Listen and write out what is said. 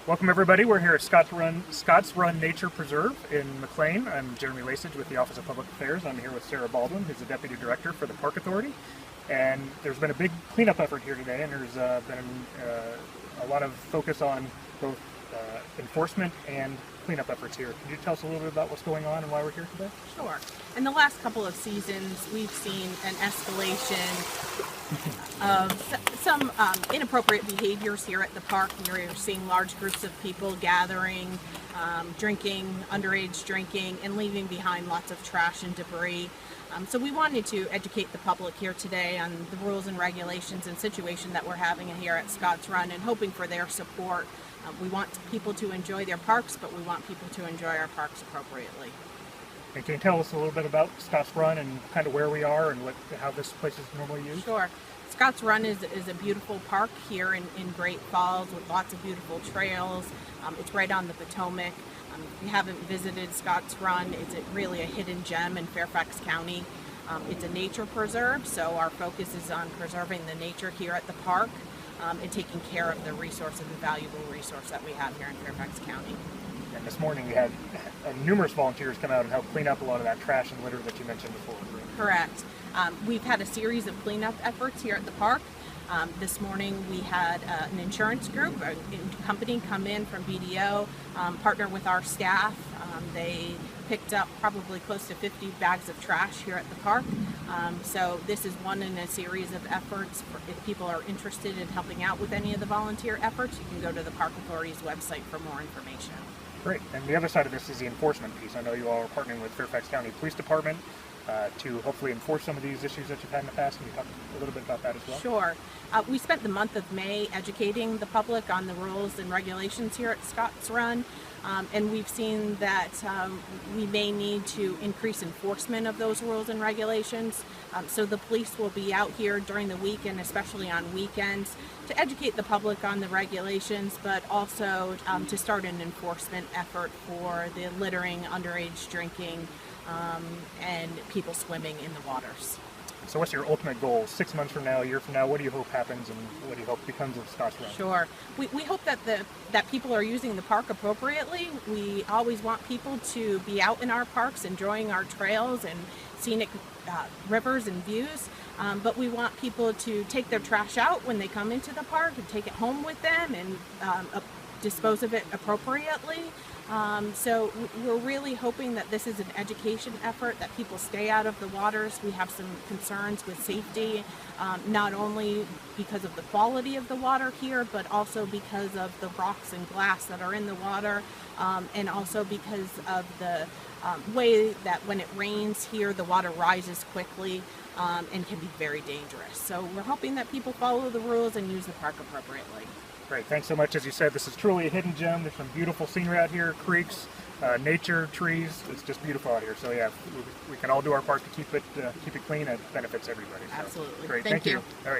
Welcome everybody. We're here at Scott's Run Nature Preserve in McLean. I'm Jeremy Lasich with the Office of Public Affairs. I'm here with Sara Baldwin, who's the Deputy Director for the Park Authority. And there's been a big cleanup effort here today, and there's been a lot of focus on both enforcement and cleanup efforts here. Can you tell us a little bit about what's going on and why we're here today? Sure. In the last couple of seasons, we've seen an escalation of some inappropriate behaviors here at the park. We're seeing large groups of people gathering, drinking, underage drinking, and leaving behind lots of trash and debris. So we wanted to educate the public here today on the rules and regulations and situation that we're having here at Scott's Run, and hoping for their support. We want people to enjoy their parks, but we want people to enjoy our parks appropriately. And can you tell us a little bit about Scott's Run and kind of where we are and how this place is normally used? Sure. Scott's Run is a beautiful park here in Great Falls with lots of beautiful trails. It's right on the Potomac. If you haven't visited Scott's Run, it's really a hidden gem in Fairfax County. It's a nature preserve, so our focus is on preserving the nature here at the park and taking care of the resource and the valuable resource that we have here in Fairfax County. And this morning we had numerous volunteers come out and help clean up a lot of that trash and litter that you mentioned before. Correct. We've had a series of cleanup efforts here at the park. This morning we had an insurance group, a company come in from BDO, partner with our staff. They picked up probably close to 50 bags of trash here at the park. So this is one in a series of efforts. If people are interested in helping out with any of the volunteer efforts, you can go to the Park Authority's website for more information. Great. And the other side of this is the enforcement piece. I know you all are partnering with Fairfax County Police Department to hopefully enforce some of these issues that you've had in the past. Can you talk a little bit about that as well? Sure. We spent the month of May educating the public on the rules and regulations here at Scott's Run, and we've seen that we may need to increase enforcement of those rules and regulations. So the police will be out here during the week and especially on weekends to educate the public on the regulations, but also to start an enforcement effort for the littering, underage drinking, and people swimming in the waters. So what's your ultimate goal? 6 months from now, a year from now, what do you hope happens and what do you hope becomes of Scott's Run? Sure. We hope that people are using the park appropriately. We always want people to be out in our parks, enjoying our trails and scenic rivers and views. But we want people to take their trash out when they come into the park and take it home with them and dispose of it appropriately. So we're really hoping that this is an education effort, that people stay out of the waters. We have some concerns with safety, not only because of the quality of the water here, but also because of the rocks and glass that are in the water, and also because of the way that when it rains here, the water rises quickly and can be very dangerous. So we're hoping that people follow the rules and use the park appropriately. Great, thanks so much. As you said, this is truly a hidden gem. There's some beautiful scenery out here, creeks, nature, trees. It's just beautiful out here. So yeah, we can all do our part to keep it clean. It benefits everybody. So, Absolutely. Great, Thank you. All right.